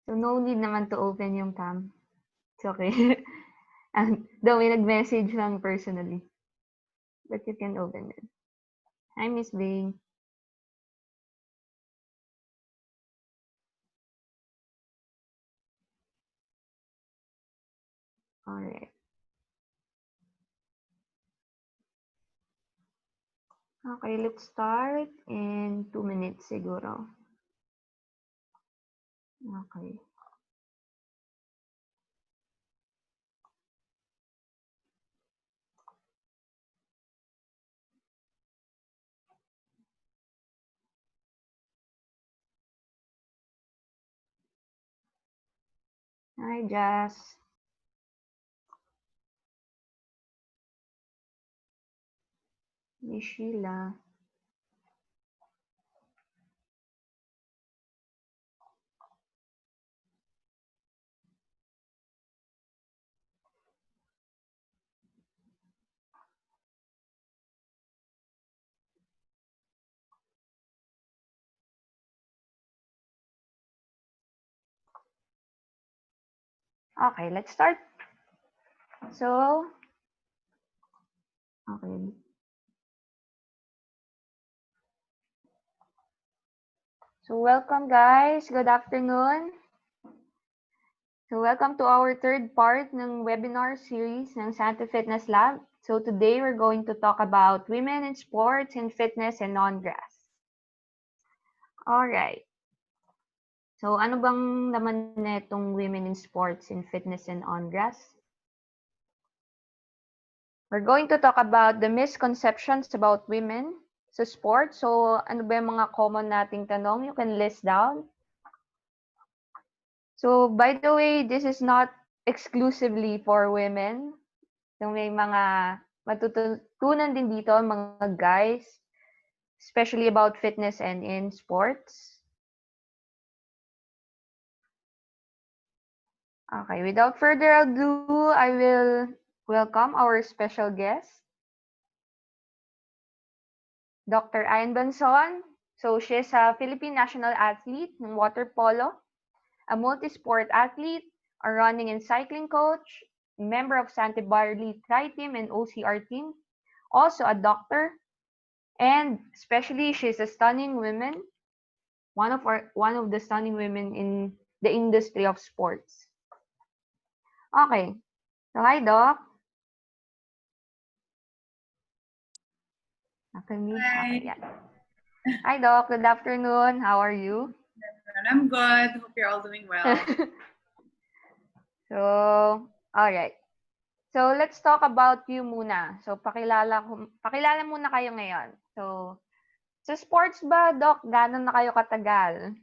So, no need naman to open yung cam. It's okay. Though may nag-message lang personally. But you can open it. Hi, Miss Bing. Alright. Okay, let's start in 2 minutes siguro. Okay. Hi, Jazz. Miss Sheila. Okay, let's start. So, okay. So, welcome guys. Good afternoon. So, welcome to our third part ng webinar series ng Sante Fitness Lab. So, today we're going to talk about women in sports and fitness and on-grass. Alright. So, ano bang naman netong women in sports and fitness and on-grass? We're going to talk about the misconceptions about women sa sports. So, ano ba yung mga common nating tanong? You can list down. So, by the way, this is not exclusively for women. So, may mga matutunan din dito, mga guys, especially about fitness and in sports. Okay, without further ado, I will welcome our special guest, Dr. Ayan Banson. So, she's a Philippine national athlete ng water polo, a multi-sport athlete, a running and cycling coach, member of Sante Barley Tri-Team and OCR team, also a doctor, and especially she's a stunning woman, one of the stunning women in the industry of sports. Okay. So, hi, Doc. Hi. Okay, yeah. Hi, Doc. Good afternoon. How are you? I'm good. Hope you're all doing well. So, all right. So, let's talk about you muna. So, pakilala muna kayo ngayon. So, sa sports ba, Doc, gano'n na kayo katagal?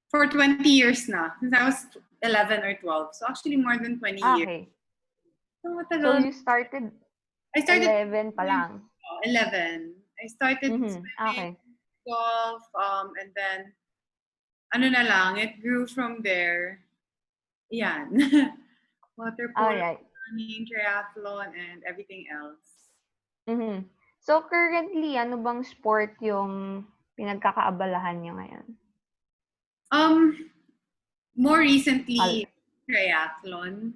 For 20 years na. Since I was 11 or 12. So actually more than 20 years. Okay. So, So, you started, I started 11 pa lang. 11. I started swimming, Okay. golf, and then it grew from there. Yan. Water polo, Alright. running, triathlon, and everything else. So, currently, ano bang sport yung pinagkakaabalahan niyo ngayon? More recently, triathlon.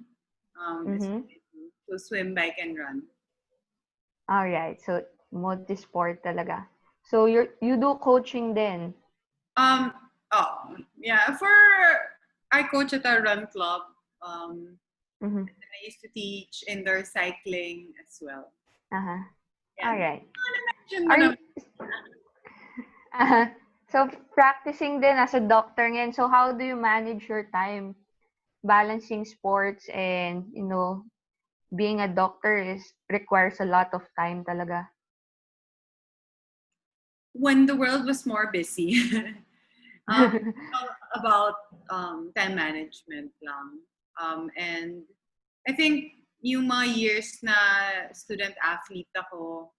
So swim, bike, and run. Alright. So, multi-sport talaga. So, you do coaching din? I coach at a run club. Mm-hmm. I used to teach indoor cycling as well. Uh-huh. Yeah. Alright. Are So, practicing din as a doctor ngayon. So, how do you manage your time? Balancing sports and, being a doctor requires a lot of time talaga. When the world was more busy, about time management lang. And I think yung mga years na student athlete ako,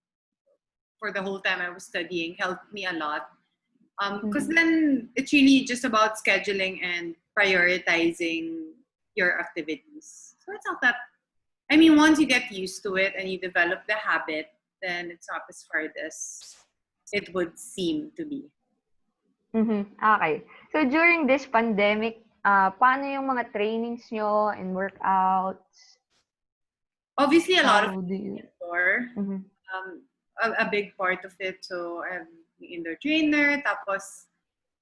for the whole time I was studying, helped me a lot. Because then it's really just about scheduling and prioritizing your activities. So it's not that, once you get used to it and you develop the habit, then it's not as hard as it would seem to be. Okay. So during this pandemic, paano yung mga trainings nyo and workouts? Obviously, a lot of How do you? indoor. Mhm. A big part of it. So, I have the indoor trainer, tapos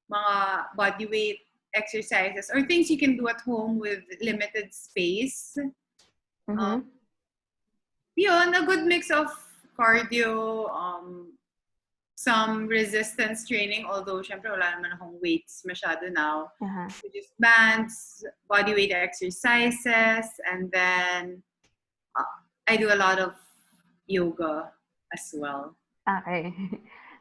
mga body weight exercises or things you can do at home with limited space. Um, Mhm. Yun, a good mix of cardio, some resistance training, although syempre wala naman akong weights masyado now. Uh-huh. So just bands, body weight exercises, and then I do a lot of yoga as well. Okay.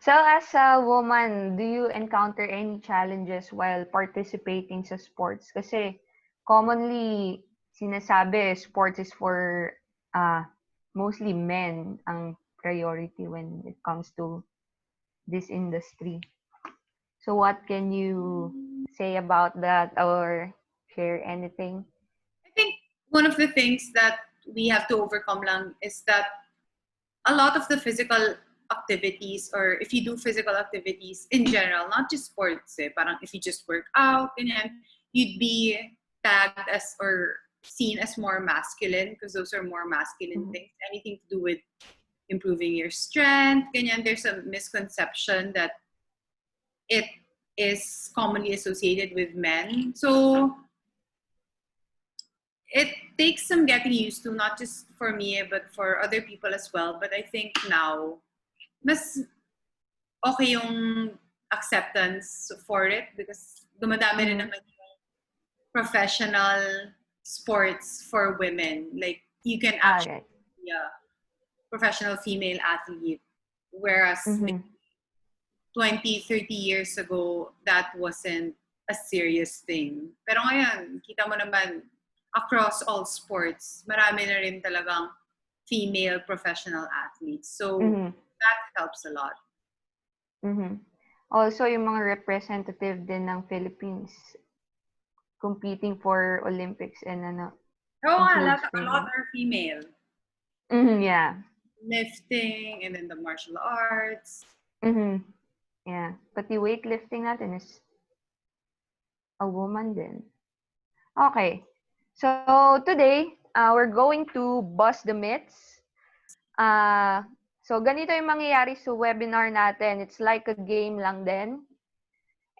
So as a woman, do you encounter any challenges while participating sa sports? Kasi commonly sinasabi sports is for uh, mostly men ang priority when it comes to this industry. So what can you say about that or share anything? I think one of the things that we have to overcome lang is that a lot of the physical activities, or if you do physical activities in general, not just sports, parang if you just work out, ganyan, you'd be tagged as or seen as more masculine because those are more masculine Mhm. things. Anything to do with improving your strength, ganyan, there's a misconception that it is commonly associated with men. So it takes some getting used to, not just for me, but for other people as well. But I think now, mas okay yung acceptance for it because dumadami rin Mhm. naman yung professional sports for women. Like, you can actually Okay. be a professional female athlete. Whereas maybe Mhm. 20, 30 years ago, that wasn't a serious thing. Pero ngayon, kita mo naman, across all sports, marami na rin talagang female professional athletes. So, Mhm. that helps a lot. Mhm. Also, yung mga representative din ng Philippines competing for Olympics and ano Oh, includes a lot women. are female. Yeah. Lifting and then the martial arts. Mhm. Yeah. Pati weightlifting natin is a woman din. Okay. So today, we're going to bust the myths. Uh, so ganito yung mangyayari sa webinar natin. It's like a game lang din.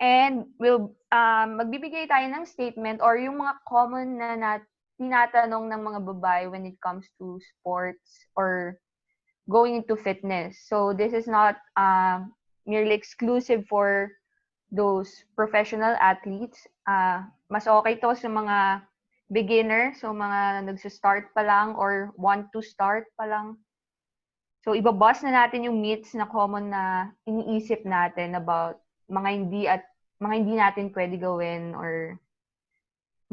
And we'll magbibigay tayo ng statement or yung mga common na tinatanong ng mga babae when it comes to sports or going into fitness. So this is not merely exclusive for those professional athletes. Mas okay to sa mga beginner, so mga nagsa-start pa lang or want to start pa lang. So ibabas na natin yung myths na common na iniisip natin about mga hindi natin pwede gawin or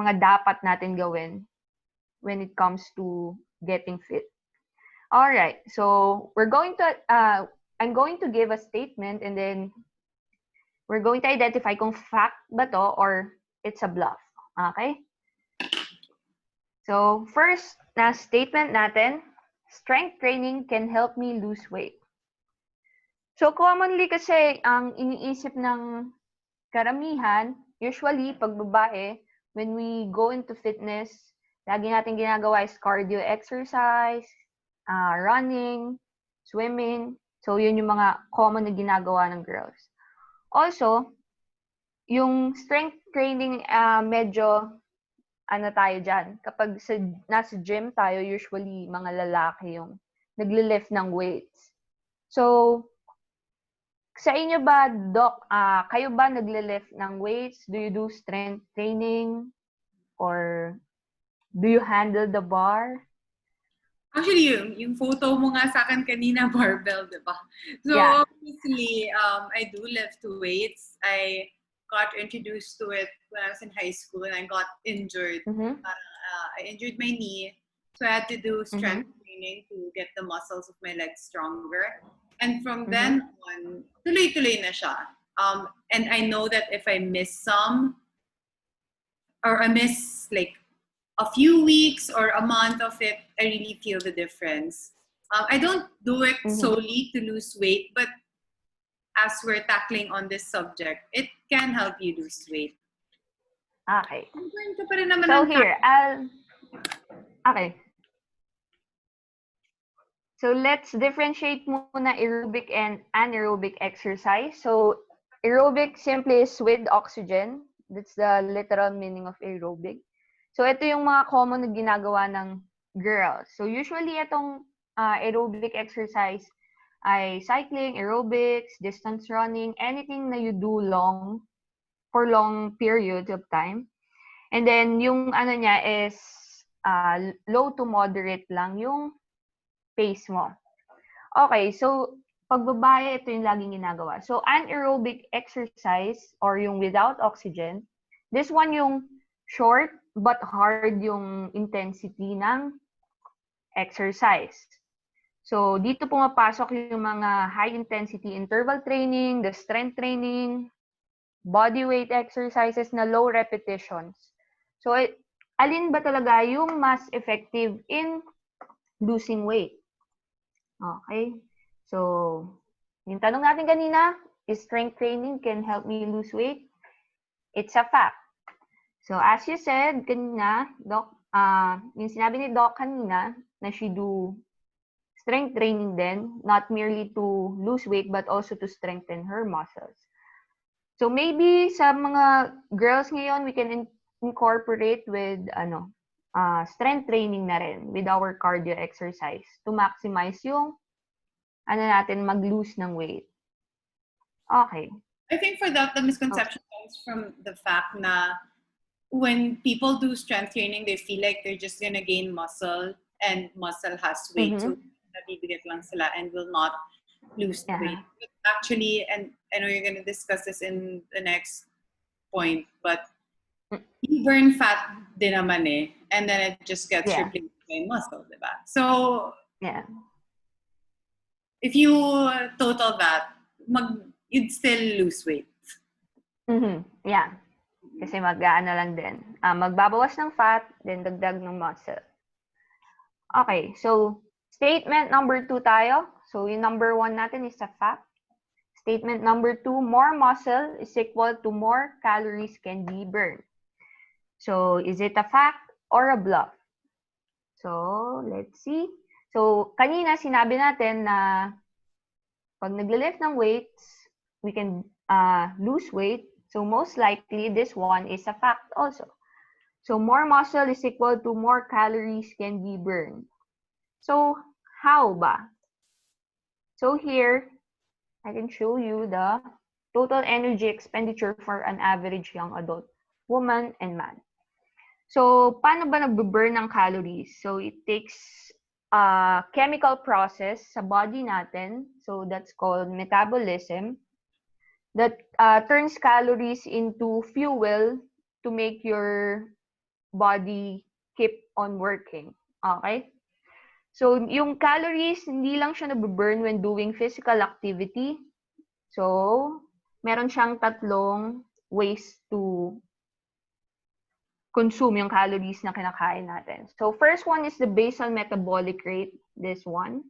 mga dapat natin gawin when it comes to getting fit. All right. So I'm going to give a statement and then we're going to identify kung fact ba to or it's a bluff. Okay? So first na statement natin, strength training can help me lose weight. So commonly kasi ang iniisip ng karamihan, usually pag babae, when we go into fitness, lagi natin ginagawa is cardio exercise, running, swimming. So yun yung mga common na ginagawa ng girls. Also, yung strength training, medyo ano tayo dyan, kapag nasa gym tayo, usually mga lalaki yung nagle-lift ng weights. So, sa inyo ba, Doc, kayo ba nagle-lift ng weights? Do you do strength training? Or do you handle the bar? Actually, yung photo mo nga sa akin kanina, barbell, di ba? Yeah. So, obviously, I do lift weights. I got introduced to it when I was in high school and I got injured. Mm-hmm. I injured my knee. So, I had to do Mm-hmm. strength training to get the muscles of my legs stronger. And from Mm-hmm. then on, tuloy-tuloy na siya. And I know that if I miss some, or I miss like a few weeks or a month of it, I really feel the difference. I don't do it Mm-hmm. solely to lose weight, but as we're tackling on this subject, it can help you lose weight. Okay. Ka pa rin naman So ng here, okay. So let's differentiate muna aerobic and anaerobic exercise. So aerobic simply is with oxygen. That's the literal meaning of aerobic. So ito yung mga common na ginagawa ng girls. So usually itong aerobic exercise ay cycling, aerobics, distance running, anything na you do for long periods of time. And then yung ano niya is low to moderate lang yung pace mo. Okay, so pag babae, ito yung laging ginagawa. So anaerobic exercise or yung without oxygen, this one yung short but hard yung intensity ng exercise. So dito pumapasok yung mga high intensity interval training, the strength training, body weight exercises na low repetitions. So alin ba talaga yung mas effective in losing weight? Okay. So, yung tanong natin kanina, is strength training can help me lose weight? It's a fact. So, as you said kanina, Doc, yung sinabi ni Doc kanina na she do strength training din, not merely to lose weight but also to strengthen her muscles. So, maybe sa mga girls ngayon, we can incorporate with strength training na rin with our cardio exercise to maximize yung natin mag-lose ng weight. Okay. I think for that, the misconception comes from the fact na when people do strength training, they feel like they're just gonna gain muscle and muscle has weight. So nabibigat lang sila and will not lose weight. But actually, and I know you're gonna discuss this in the next point, but you burn fat din naman eh, and then it just gets replaced by muscle, diba? So if you total that, you'd still lose weight. Yeah. Kasi mag-ano lang din. Magbabawas ng fat, then dagdag ng muscle. Okay, so statement number 2 tayo. So yung number 1 natin is a fact. Statement number 2, more muscle is equal to more calories can be burned. So is it a fact or a bluff? So let's see. So kanina sinabi natin na pag nagle-lift ng weights, we can lose weight. So most likely, this one is a fact also. So more muscle is equal to more calories can be burned. So how ba? So here, I can show you the total energy expenditure for an average young adult, woman and man. So paano ba nagbe-burn ng calories? So it takes a chemical process sa body natin. So that's called metabolism. That turns calories into fuel to make your body keep on working. Okay? So, yung calories, hindi lang siya nabe-burn when doing physical activity. So, meron siyang tatlong ways to consume yung calories na kinakain natin. So, first one is the basal metabolic rate, this one.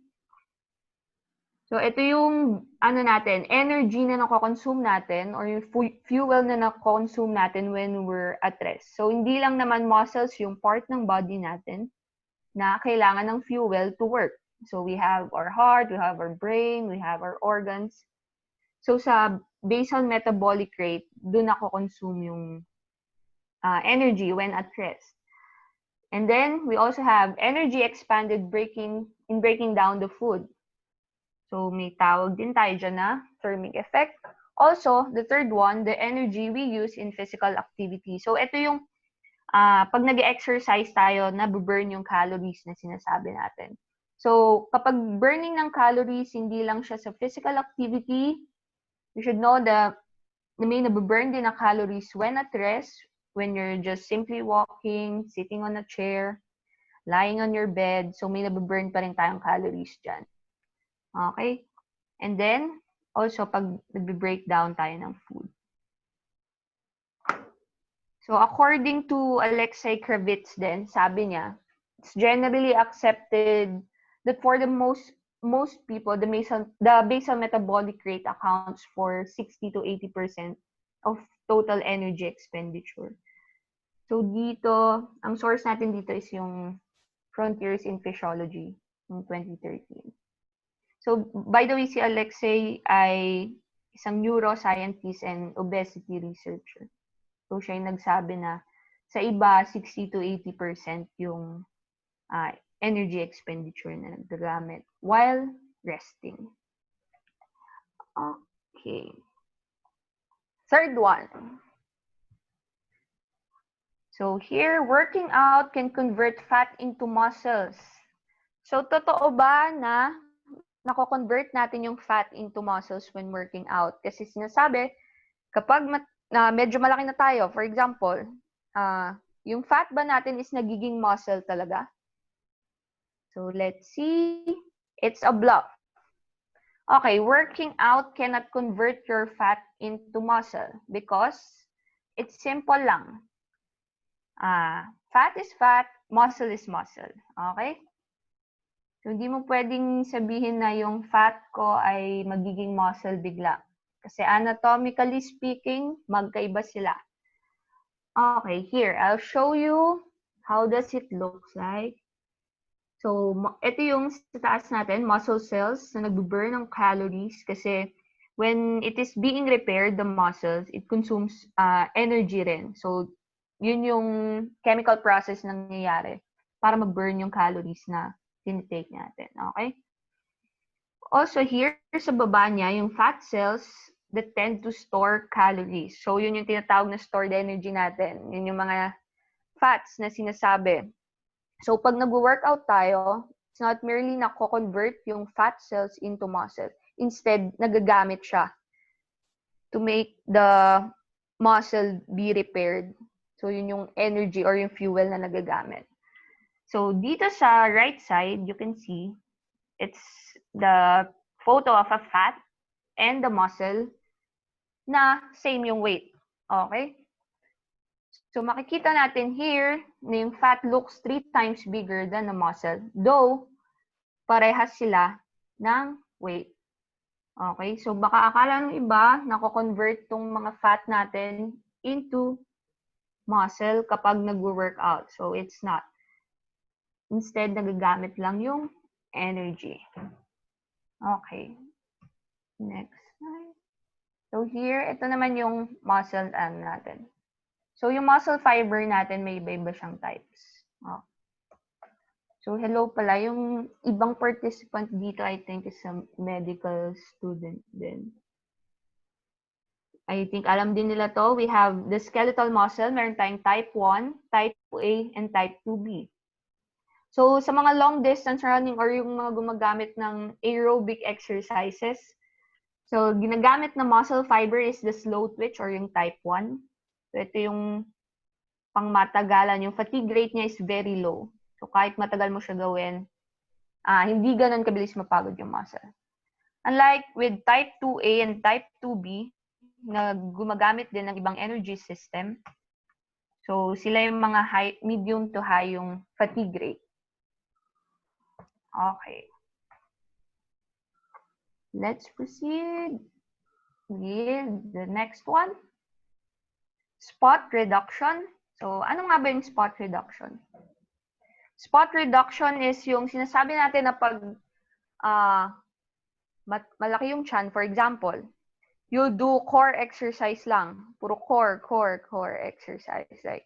So, ito yung energy na nako-consume natin or yung fuel na nako-consume natin when we're at rest. So, hindi lang naman muscles yung part ng body natin na kailangan ng fuel to work. So, we have our heart, we have our brain, we have our organs. So, sa basal metabolic rate, doon nako-consume yung energy when at rest. And then, we also have energy expanded in breaking down the food. So, may tawag din tayo dyan na thermic effect. Also, the third one, the energy we use in physical activity. So, ito yung pag nag-exercise tayo, nabuburn yung calories na sinasabi natin. So, kapag burning ng calories, hindi lang siya sa physical activity, you should know that may nabuburn din na calories when at rest, when you're just simply walking, sitting on a chair, lying on your bed. So, may nabuburn pa rin tayong calories dyan. Okay? And then, also, pag nag-break down tayo ng food. So, according to Alexei Kravitz din, sabi niya, it's generally accepted that for the most most people, the basal metabolic rate accounts for 60 to 80% of total energy expenditure. So dito, ang source natin dito is yung Frontiers in Physiology ng 2013. So by the way, si Alexei ay isang neuroscientist and obesity researcher. So siya yung nagsabi na sa iba 60 to 80% yung energy expenditure na nagagamit while resting. Okay. Third one. So here, working out can convert fat into muscles. So totoo ba na nako-convert natin yung fat into muscles when working out? Kasi sinasabi, kapag medyo malaki na tayo, for example, yung fat ba natin is nagiging muscle talaga? So let's see. It's a bluff. Okay, working out cannot convert your fat into muscle because it's simple lang. Fat is fat, muscle is muscle. Okay? So, hindi mo pwedeng sabihin na yung fat ko ay magiging muscle bigla. Kasi anatomically speaking, magkaiba sila. Okay, here, I'll show you how does it looks like. So, ito yung sa taas natin, muscle cells na nag-burn ng calories kasi when it is being repaired, the muscles, it consumes energy rin. So, yun yung chemical process na nangyayari para mag-burn yung calories na tinitake natin. Okay? Also, here sa baba niya, yung fat cells that tend to store calories. So, yun yung tinatawag na stored energy natin. Yun yung mga fats na sinasabi. So, pag nag-workout tayo, it's not merely nako-convert yung fat cells into muscle. Instead, nagagamit siya to make the muscle be repaired. So, yun yung energy or yung fuel na nagagamit. So, dito sa right side, you can see, it's the photo of a fat and the muscle na same yung weight. Okay? So, makikita natin here na yung fat looks 3 times bigger than the muscle, though parehas sila ng weight. Okay? So, baka akala ng iba, nako-convert tong mga fat natin into muscle kapag nag-workout. So, it's not. Instead, nagagamit lang yung energy. Okay. Next slide. So, here, ito naman yung muscle natin. So, yung muscle fiber natin, may iba-iba siyang types. Oh. So, hello pala. Yung ibang participant dito, I think, is a medical student din. I think alam din nila to. We have the skeletal muscle. Meron tayong type 1, type 2A, and type 2B. So, sa mga long distance running or yung mga gumagamit ng aerobic exercises, so, ginagamit na muscle fiber is the slow twitch or yung type 1. So, ito yung pangmatagalan, yung fatigue rate niya is very low. So, kahit matagal mo siya gawin, hindi ganun kabilis mapagod yung muscle. Unlike with type 2A and type 2B, na gumagamit din ng ibang energy system, so sila yung mga medium to high yung fatigue rate. Okay. Let's proceed with the next one. Spot reduction. So, ano nga ba yung spot reduction? Spot reduction is yung sinasabi natin na pag malaki yung tiyan, for example, you do core exercise lang. Puro core exercise. Like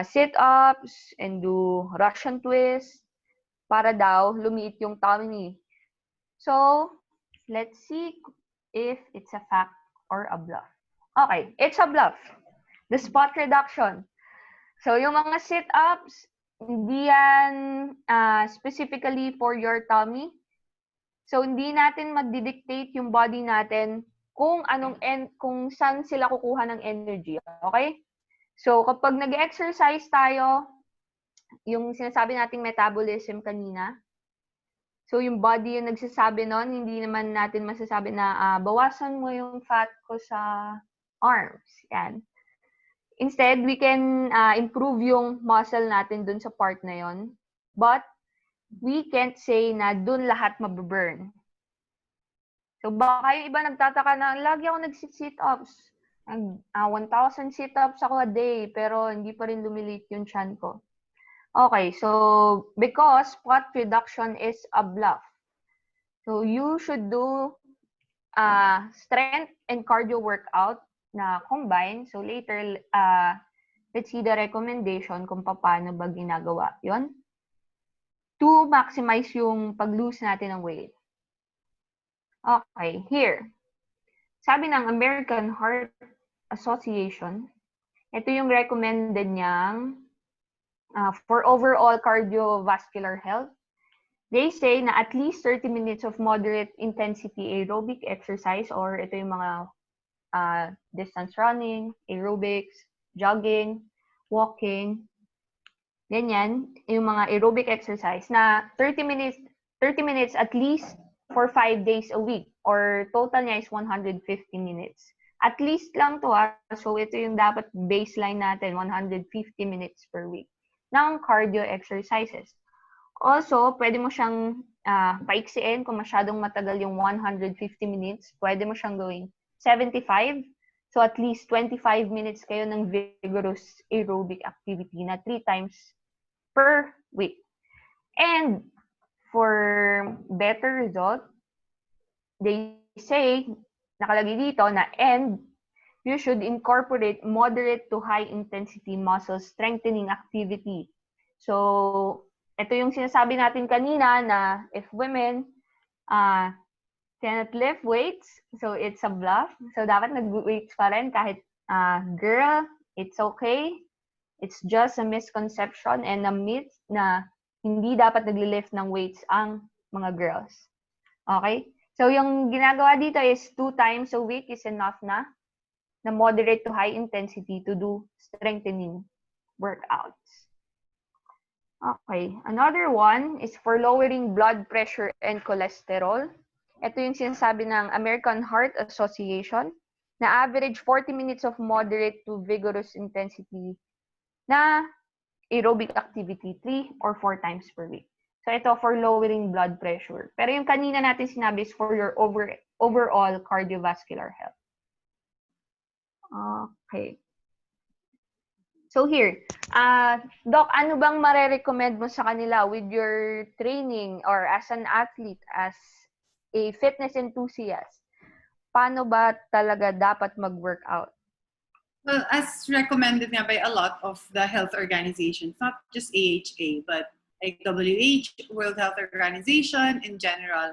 sit-ups and do Russian twist para daw lumiit yung tummy. So, let's see if it's a fact or a bluff. Okay, it's a bluff. The spot reduction. So, yung mga sit-ups, hindi yan specifically for your tummy. So, hindi natin magdidictate yung body natin kung saan sila kukuha ng energy. Okay? So, kapag nag-exercise tayo, yung sinasabi nating metabolism kanina, so yung body yung nagsasabi nun, hindi naman natin masasabi na bawasan mo yung fat ko sa arms. Yan. Instead, we can improve yung muscle natin dun sa part na yon. But, we can't say na dun lahat mababurn. So baka yung iba nagtataka na, lagi ako nagsit-sit-ups. 1,000 sit-ups ako a day, pero hindi pa rin lumilit yung chan ko. Okay, so because fat reduction is a bluff. So you should do strength and cardio workout na combine. So later, let's see the recommendation kung paano ba ginagawa yon to maximize yung pag-lose natin ng weight. Okay, here. Sabi ng American Heart Association, ito yung recommended niyang for overall cardiovascular health. They say na at least 30 minutes of moderate intensity aerobic exercise or ito yung mga distance running, aerobics, jogging, walking, ganyan, yung mga aerobic exercise na 30 minutes at least for 5 days a week or total niya is 150 minutes. At least lang to so ito yung dapat baseline natin, 150 minutes per week ng cardio exercises. Also, pwede mo siyang paiksiin kung masyadong matagal yung 150 minutes. Pwede mo siyang gawing 75. So, at least 25 minutes kayo ng vigorous aerobic activity na 3 times per week. And for better result, they say, nakalagay dito na you should incorporate moderate to high intensity muscle strengthening activity. So, ito yung sinasabi natin kanina na if women cannot lift weights, so it's a bluff. So, dapat nag-weights pa rin kahit girl, it's okay. It's just a misconception and a myth na hindi dapat nagli-lift ng weights ang mga girls. Okay? So, yung ginagawa dito is 2 times a week is enough na moderate to high intensity to do strengthening workouts. Okay. Another one is for lowering blood pressure and cholesterol. Ito yung sinasabi ng American Heart Association na average 40 minutes of moderate to vigorous intensity na aerobic activity 3 or 4 times per week. So ito for lowering blood pressure. Pero yung kanina natin sinabi is for your overall cardiovascular health. Okay. So here, Doc, ano bang marerecommend mo sa kanila with your training or as an athlete, as a fitness enthusiast? Paano ba talaga dapat mag-workout? Well, as recommended nga by a lot of the health organizations, not just AHA, but like WHO, World Health Organization in general,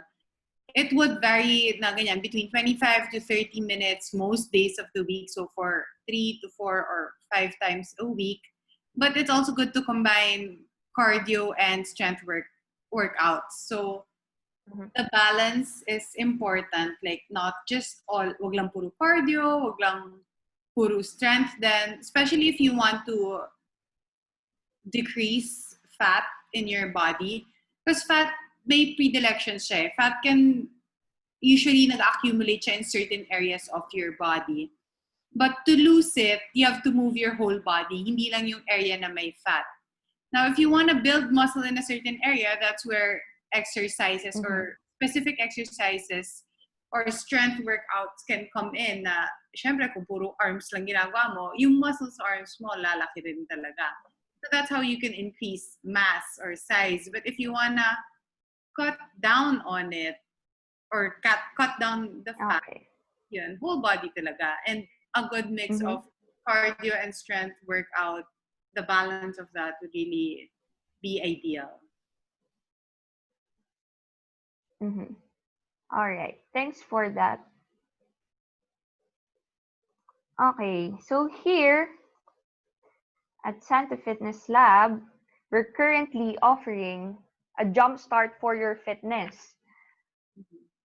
it would vary na ganyan, between 25 to 30 minutes most days of the week. So for 3 to 4 or 5 times a week. But it's also good to combine cardio and strength workouts. So the balance is important. Like not just wag lang puro cardio, wag lang puro strength then, especially if you want to decrease fat in your body. Because fat, may predilections siya. Fat can usually nag-accumulate siya in certain areas of your body. But to lose it, you have to move your whole body, hindi lang yung area na may fat. Now, if you want to build muscle in a certain area, that's where exercises or specific exercises or strength workouts can come in na, syempre, kung puro arms lang ginagawa mo, yung muscles arms mo, lalaki rin talaga. So that's how you can increase mass or size. But if you want to cut down on it, or cut down the fat, yun, whole body talaga. And a good mix of cardio and strength workout, the balance of that would really be ideal. All right. Thanks for that. Okay. So here at Sante Fitness Lab, we're currently offering a jump start for your fitness.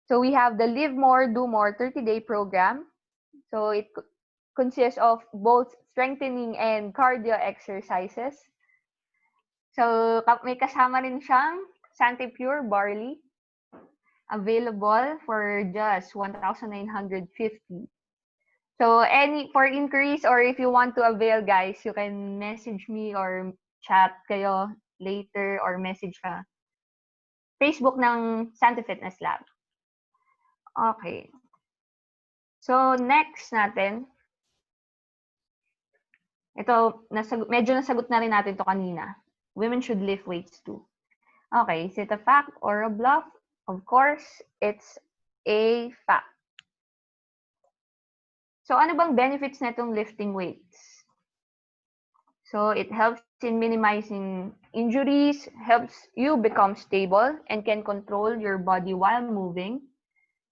So we have the Live More, Do More 30-day program. So it consists of both strengthening and cardio exercises. So may kasama rin siyang Sante Pure Barley, available for just 1,950. So for inquiries or if you want to avail, guys, you can message me or chat kayo later or message ka Facebook ng Sante Fitness Lab. Okay. So, next natin, ito, medyo nasagot na rin natin to kanina. Women should lift weights too. Okay, is it a fact or a bluff? Of course, it's a fact. So, ano bang benefits na itong lifting weights? So, it helps in minimizing injuries, helps you become stable, and can control your body while moving.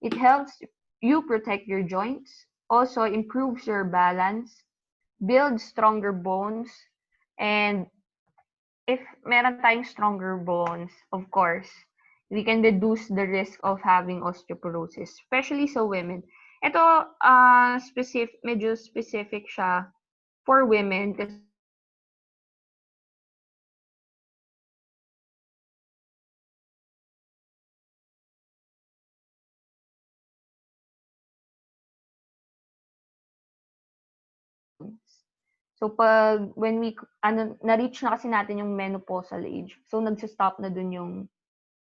It helps you protect your joints, also improves your balance, builds stronger bones, and if meron tayong stronger bones, of course, we can reduce the risk of having osteoporosis, especially sa women. Ito, medyo specific siya for women kasi so when we na-reach na kasi natin yung menopausal age. So nagsa-stop na dun yung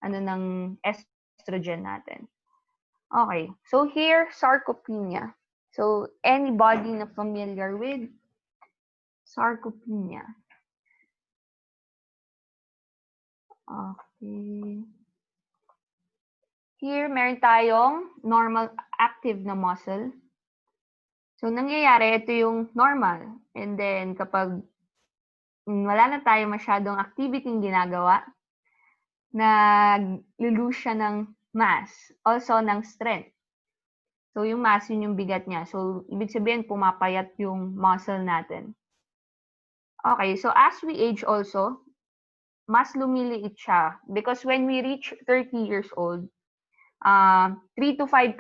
ng estrogen natin. Okay. So here, sarcopenia. So anybody na familiar with sarcopenia? Okay. Here, meron tayong normal active na muscle. So, nangyayari, ito yung normal. And then, kapag wala na tayo masyadong activity ginagawa, nag-lose siya ng mass, also ng strength. So, yung mass, yun yung bigat niya. So, ibig sabihin, pumapayat yung muscle natin. Okay, so as we age also, mas lumiliit siya. Because when we reach 30 years old, 3 to 5%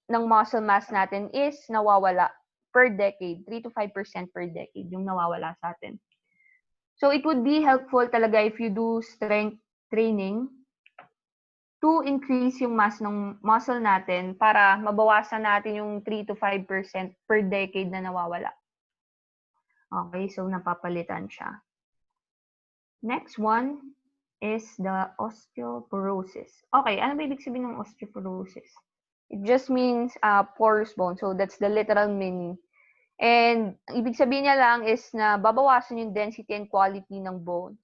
ng muscle mass natin is nawawala per decade. 3 to 5% per decade yung nawawala sa atin. So it would be helpful talaga if you do strength training to increase yung mass ng muscle natin para mabawasan natin yung 3 to 5% per decade na nawawala. Okay, so napapalitan siya. Next one is the osteoporosis. Okay, ano ba ibig sabihin ng osteoporosis? It just means porous bone. So that's the literal meaning. And ibig sabihin niya lang is na babawasan yung density and quality ng bones.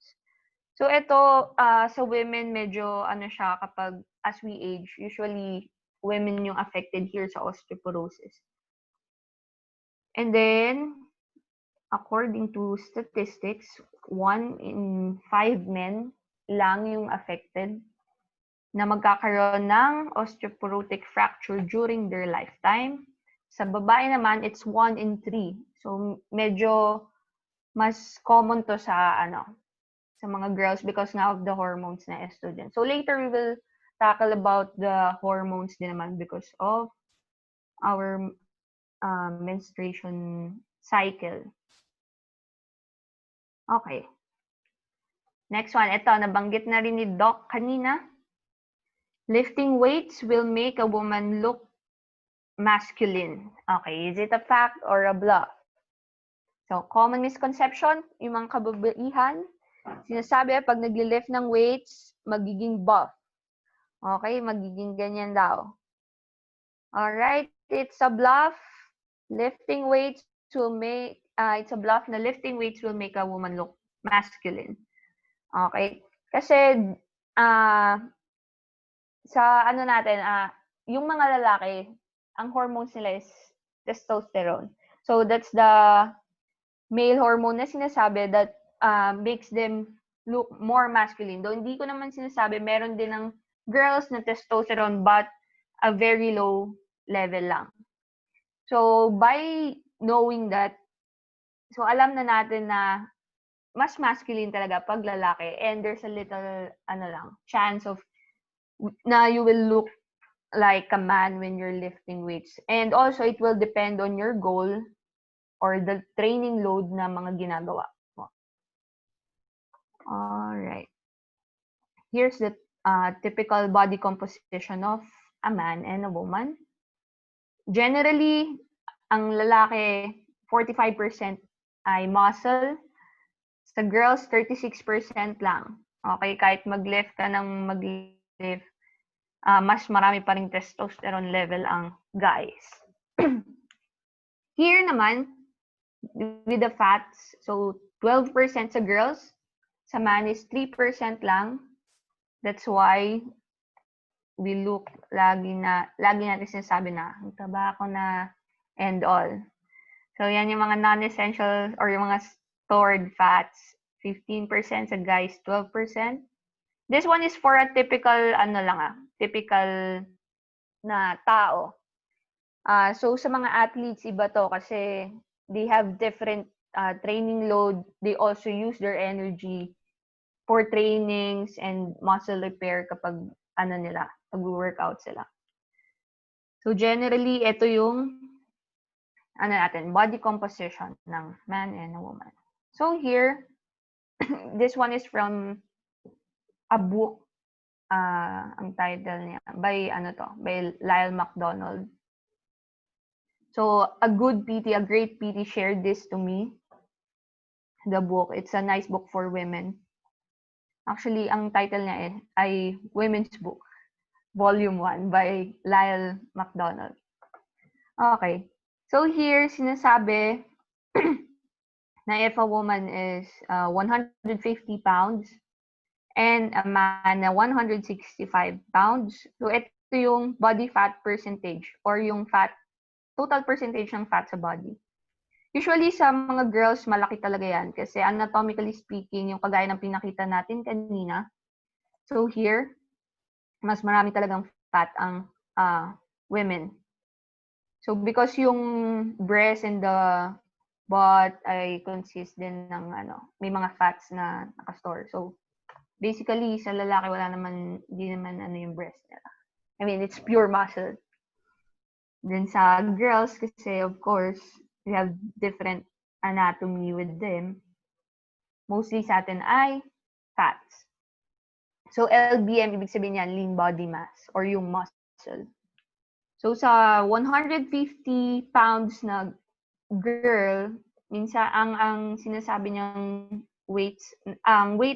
So ito sa women medyo siya kapag as we age, usually women yung affected here sa osteoporosis. And then according to statistics, 1 in 5 men lang yung affected na magkakaroon ng osteoporotic fracture during their lifetime. Sa babae naman, it's 1 in 3. So, medyo mas common to sa mga girls because nga of the hormones na estrogen. So, later we will tackle about the hormones din naman because of our menstruation cycle. Okay. Next one, ito, nabanggit na rin ni Doc kanina. Lifting weights will make a woman look masculine. Okay, is it a fact or a bluff? So, common misconception, yung mga kababaihan, sinasabi pag nagli-lift ng weights, magiging buff. Okay, magiging ganyan daw. Alright, it's a bluff. Lifting weights will make, it's a bluff na lifting weights will make a woman look masculine. Okay? Kasi, sa natin, yung mga lalaki, ang hormones nila is testosterone. So, that's the male hormone na sinasabi that makes them look more masculine. Though hindi ko naman sinasabi, meron din ng girls na testosterone but a very low level lang. So, by knowing that, so alam na natin na mas masculine talaga pag lalaki and there's a little chance of na you will look like a man when you're lifting weights. And also it will depend on your goal or the training load na mga ginagawa mo. All right. Here's the typical body composition of a man and a woman. Generally, ang lalaki 45% ay muscle. Sa girls, 36% lang. Okay, kahit mag-lift ka ng mag-lift if mas marami pa ring testosterone level ang guys. Here naman, with the fats, so 12% sa girls, sa man is 3% lang. That's why we look lagi natin sinasabi na ang taba ko na and all. So yan yung mga non-essential or yung mga stored fats, 15% sa guys, 12%. This one is for a typical typical na tao. So sa mga athletes iba to kasi they have different training load. They also use their energy for trainings and muscle repair kapag pag-workout sila. So generally, ito yung body composition ng man and a woman. So here, this one is from a book, ang title niya, by Lyle McDonald. So a great PT shared this to me, the book. It's a nice book for women. Actually, ang title niya ay Women's Book, Volume 1 by Lyle McDonald. Okay. So here, sinasabi na if a woman is 150 pounds and a man na 165 pounds, so ito yung body fat percentage or yung total percentage ng fat sa body. Usually sa mga girls, malaki talaga yan kasi anatomically speaking, yung kagaya ng pinakita natin kanina. So here, mas marami talagang fat ang women. So because yung breast and the butt ay consist din ng may mga fats na nakastore. So basically sa lalaki hindi naman yung breast nila. I mean, it's pure muscle. Then sa girls kasi of course, we have different anatomy with them. Mostly sa atin ay fats. So LBM, ibig sabihin niyan, lean body mass or yung muscle. So sa 150 pounds na girl, minsan ang sinasabi niyang weight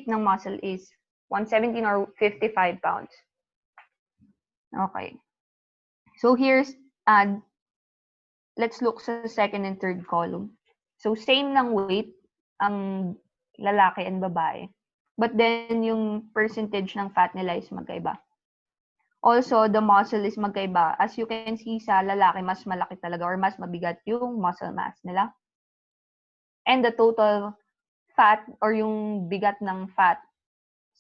ng muscle is 117 or 55 pounds. Okay. So here's let's look sa second and third column. So same ng weight ang lalaki and babae. But then yung percentage ng fat nila is magkaiba. Also, the muscle is magkaiba. As you can see sa lalaki, mas malaki talaga or mas mabigat yung muscle mass nila. And the total fat or yung bigat ng fat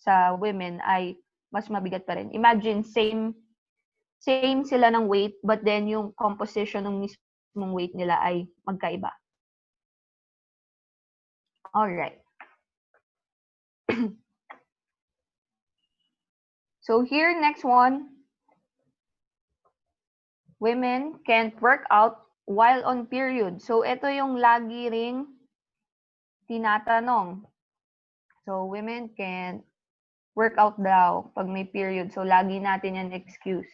sa women ay mas mabigat pa rin. Imagine, same sila ng weight, but then yung composition ng mismong weight nila ay magkaiba. Alright. So here, next one. Women can't work out while on period. So ito yung lagi ring tinatanong. So women can't work out daw pag may period. So lagi natin yan excuse.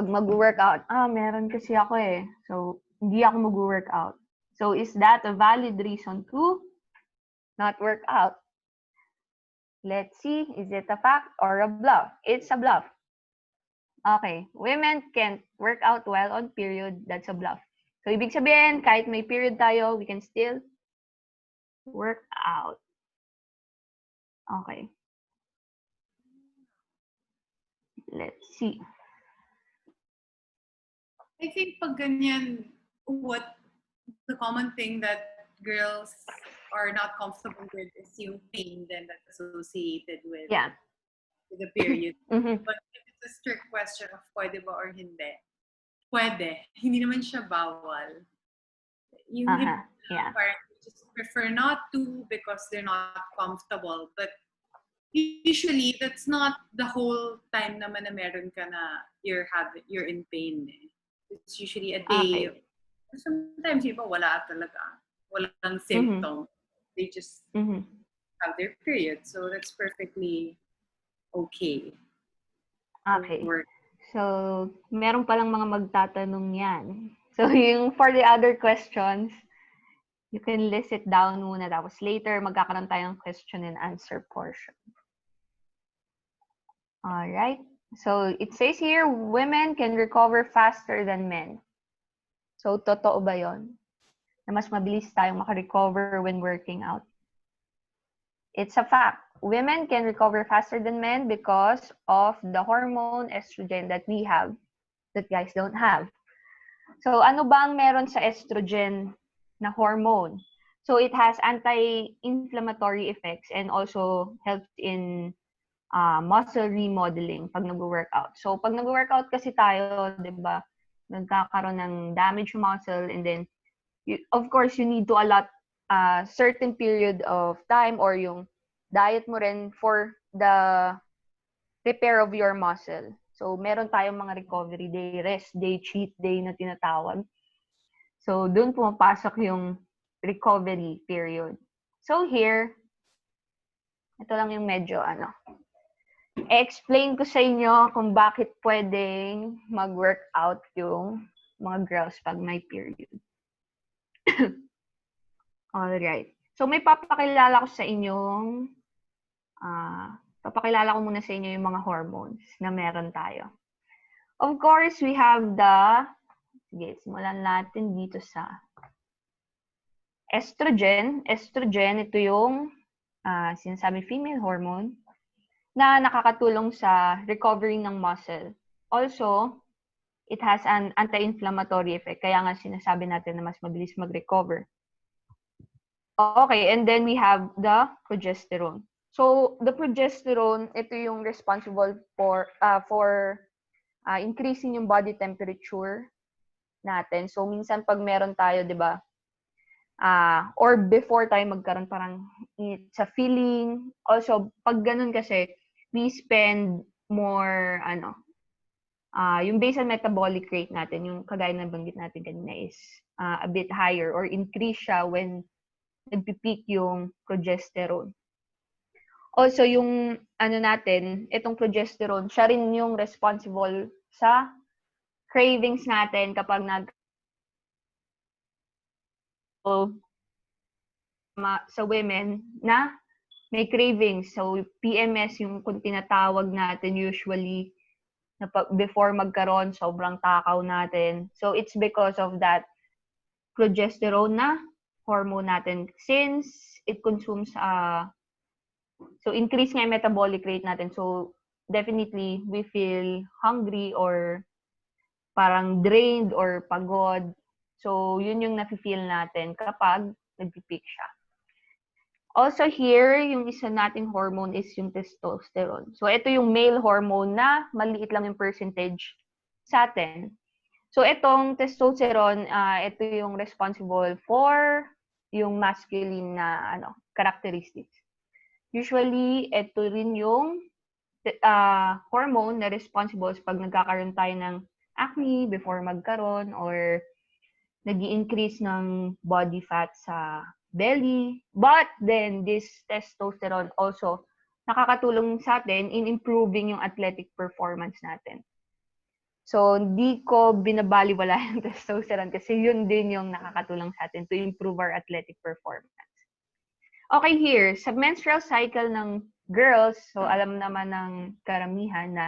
Pag mag-workout, meron kasi ako eh. So hindi ako mag-workout. So is that a valid reason to not work out? Let's see, is it a fact or a bluff? It's a bluff. Okay, women can't work out while on period. That's a bluff. So ibig sabihin, kahit may period tayo, we can still work out. Okay. Let's see. I think pag ganyan, what the common thing that girls are not comfortable with is yung pain then that's associated with the period. But if it's a strict question of pwede ba or hindi, pwede. Hindi naman siya bawal. Yung parang just prefer not to because they're not comfortable. But usually, that's not the whole time naman na meron ka na you're in pain. Eh. It's usually a day. Okay. Sometimes iba wala talaga. Walang symptom. They just have their period. So that's perfectly okay. Okay. So, meron palang mga magtatanong yan. So, yung for the other questions, you can list it down muna. Tapos later, magkakaroon tayong question and answer portion. Alright. So, it says here, women can recover faster than men. So, totoo ba yon? Na mas mabilis tayong makarecover when working out? It's a fact. Women can recover faster than men because of the hormone estrogen that we have that guys don't have. So, ano ba ang meron sa estrogen na hormone? So, it has anti-inflammatory effects and also helps in muscle remodeling pag nag-workout. So, pag nag-workout kasi tayo, di ba, nagkakaroon ng damage muscle and then, of course, you need to allot a certain period of time or yung diet mo rin for the repair of your muscle. So, meron tayong mga recovery day, rest day, cheat day na tinatawag. So, dun pumapasok yung recovery period. So, here, ito lang yung medyo explain ko sa inyo kung bakit pwedeng mag-workout yung mga girls pag may period. Alright. So, may papakilala ko sa inyong, papakilala ko muna sa inyo yung mga hormones na meron tayo. Of course, we have sige, simulan natin dito sa estrogen. Estrogen, ito yung sinasabi female hormone na nakakatulong sa recovery ng muscle. Also, it has an anti-inflammatory effect. Kaya nga sinasabi natin na mas mabilis mag-recover. Okay, and then we have the progesterone. So, the progesterone, ito yung responsible for increasing yung body temperature natin. So, minsan pag meron tayo, di ba, or before tayo magkaroon, parang it's a feeling. Also, pag ganun kasi, we spend more, yung basal metabolic rate natin, yung kagaya na banggit natin kanina is a bit higher or increase siya when nagpipeak yung progesterone. Also, yung natin, itong progesterone, siya rin yung responsible sa cravings natin kapag sa women na may cravings. So, PMS yung kung tinatawag natin usually na before magkaroon, sobrang takaw natin. So, it's because of that progesterone na hormone natin. Since it consumes, so increase nga yung metabolic rate natin. So, definitely, we feel hungry or parang drained or pagod. So, yun yung nafe-feel natin kapag nag-peak siya. Also here, yung isa nating hormone is yung testosterone. So, ito yung male hormone na maliit lang yung percentage sa atin. So, itong testosterone, ito yung responsible for yung masculine na characteristics. Usually, ito rin yung hormone na responsible pag nagkakaroon tayo ng acne before magkaroon or nag-i-increase ng body fat sa belly. But then, this testosterone also nakakatulong sa atin in improving yung athletic performance natin. So, hindi ko binabaliwala yung testosterone kasi yun din yung nakakatulong sa atin to improve our athletic performance. Okay, here, sa menstrual cycle ng girls, so alam naman ng karamihan na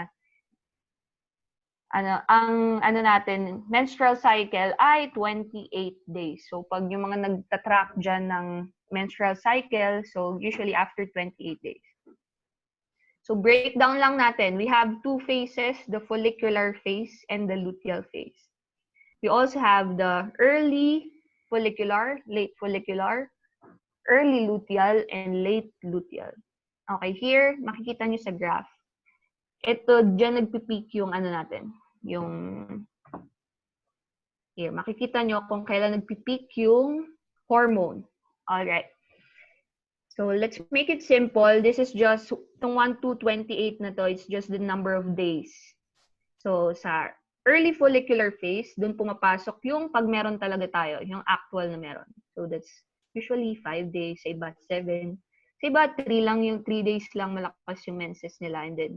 ang natin, menstrual cycle ay 28 days. So, pag yung mga nagtatrack dyan ng menstrual cycle, so usually after 28 days. So, breakdown lang natin. We have two phases, the follicular phase and the luteal phase. We also have the early follicular, late follicular, early luteal, and late luteal. Okay, here, makikita nyo sa graph. Ito, dyan nagpipeak yung natin. Yung, here, makikita nyo kung kailan nagpipeak yung hormone. Alright. So, let's make it simple. This is just, itong 1 to 28 na to, it's just the number of days. So, sa early follicular phase, dun pumapasok yung pag meron talaga tayo, yung actual na meron. So, that's usually 5 days, sa iba 7. Sa iba 3 lang, yung 3 days lang malakas yung menses nila and then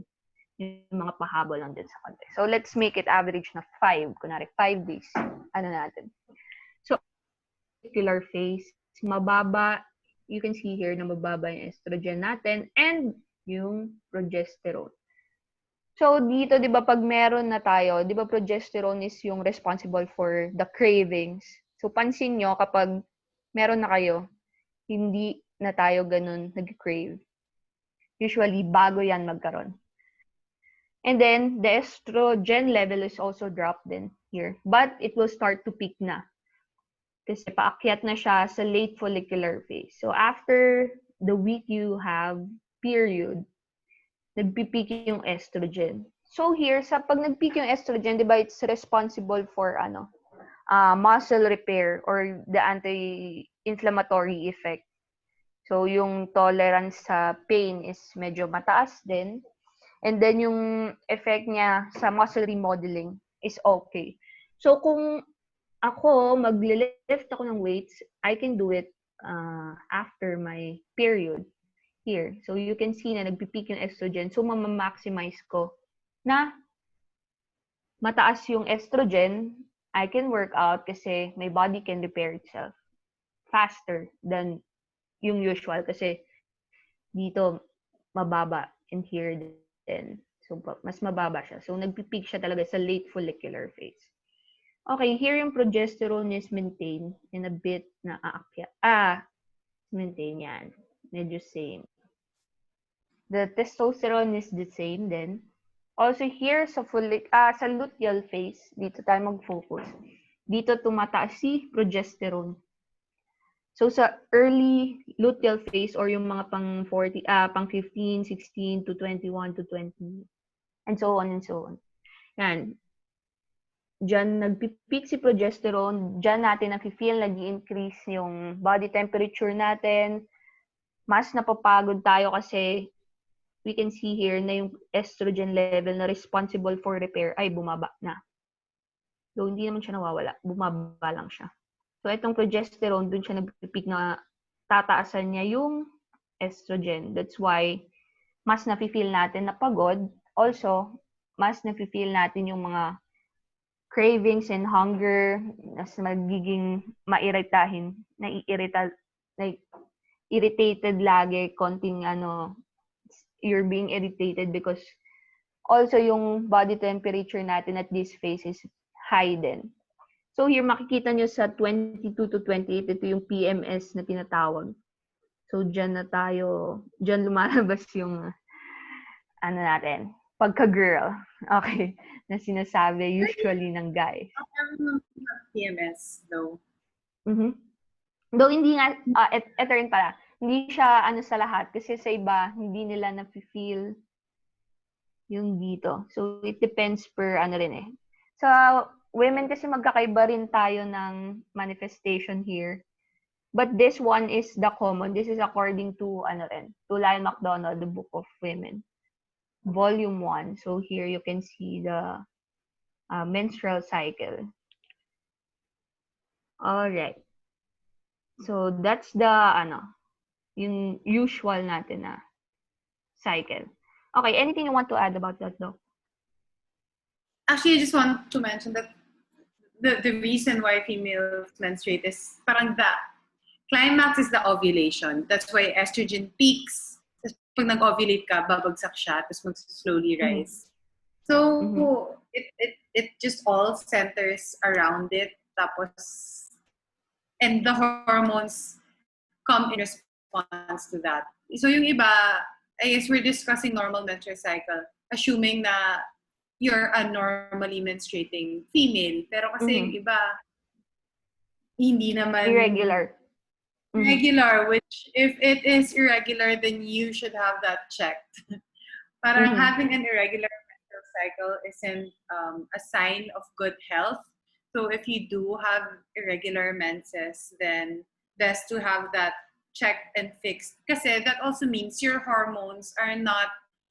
yung mga pahabol lang din sa konti. So, let's make it average na 5. Kunwari, 5 days. Natin. So, follicular phase, mababa, you can see here na mababa yung estrogen natin and yung progesterone. So, dito, di ba, pag meron na tayo, di ba, progesterone is yung responsible for the cravings. So, pansin nyo, kapag meron na kayo, hindi na tayo ganun nag-crave. Usually, bago yan magkaroon. And then, the estrogen level is also dropped din here. But, it will start to peak na. Kasi paakyat na siya sa late follicular phase. So, after the week you have period, nagpipeak yung estrogen. So here, sa pag nagpeak yung estrogen, di ba, it's responsible for muscle repair or the anti-inflammatory effect. So yung tolerance sa pain is medyo mataas din. And then yung effect niya sa muscle remodeling is okay. So kung ako magle-lift ako ng weights, I can do it after my period. Here. So, you can see na nagpipeak yung estrogen. So, maximize ko na mataas yung estrogen. I can work out kasi my body can repair itself faster than yung usual kasi dito mababa and here din. So, mas mababa siya. So, nagpipeak siya talaga sa late follicular phase. Okay, here yung progesterone is maintained in a bit na aakyat. Maintain yan. Medyo same. The testosterone is the same then. Also here sa sa luteal phase, dito tayo mag-focus. Dito tumataas si progesterone. So sa early luteal phase or yung mga pang 15, 16 to 21 to 20 and so on and so on. Yan. Diyan nagpipeak si progesterone, diyan natin nafe-feel nag-increase yung body temperature natin. Mas napapagod tayo kasi we can see here na yung estrogen level na responsible for repair ay bumaba na. So, hindi naman siya nawawala. Bumaba lang siya. So, itong progesterone, dun siya nag-peak na tataasan niya yung estrogen. That's why, mas nafe-feel natin na pagod. Also, mas nafe-feel natin yung mga cravings and hunger, mas magiging mairitahin, irritated lagi, konting you're being irritated because also yung body temperature natin at this phase is high din. So here makikita nyo sa 22 to 28, ito yung PMS na tinatawag. So dyan lumalabas yung natin, pagka-girl. Okay, na sinasabi usually ng guys. PMS though. Mm-hmm. Though hindi nga, ito rin pala, hindi siya sa lahat kasi sa iba, hindi nila na-feel yung dito. So, it depends per rin eh. Sa women kasi magkakaiba rin tayo ng manifestation here. But this one is the common. This is according to to Lyle McDonald, the Book of Women. Volume 1. So, here you can see the menstrual cycle. Alright. So, that's the, yung usual natin na cycle. Okay, anything you want to add about that, Doc? Actually, I just want to mention that the reason why females menstruate is parang the climax is the ovulation. That's why estrogen peaks. Tapos pag nag-ovulate ka, babagsak siya, tapos mag-slowly rise. So, it just all centers around it. Tapos, and the hormones come in response to that. So yung iba, I guess we're discussing normal menstrual cycle, assuming na you're a normally menstruating female. Pero kasi yung iba, hindi naman irregular. Irregular, which if it is irregular, then you should have that checked. Parang having an irregular menstrual cycle isn't a sign of good health. So if you do have irregular menses, then best to have that checked and fixed. Kasi that also means your hormones are not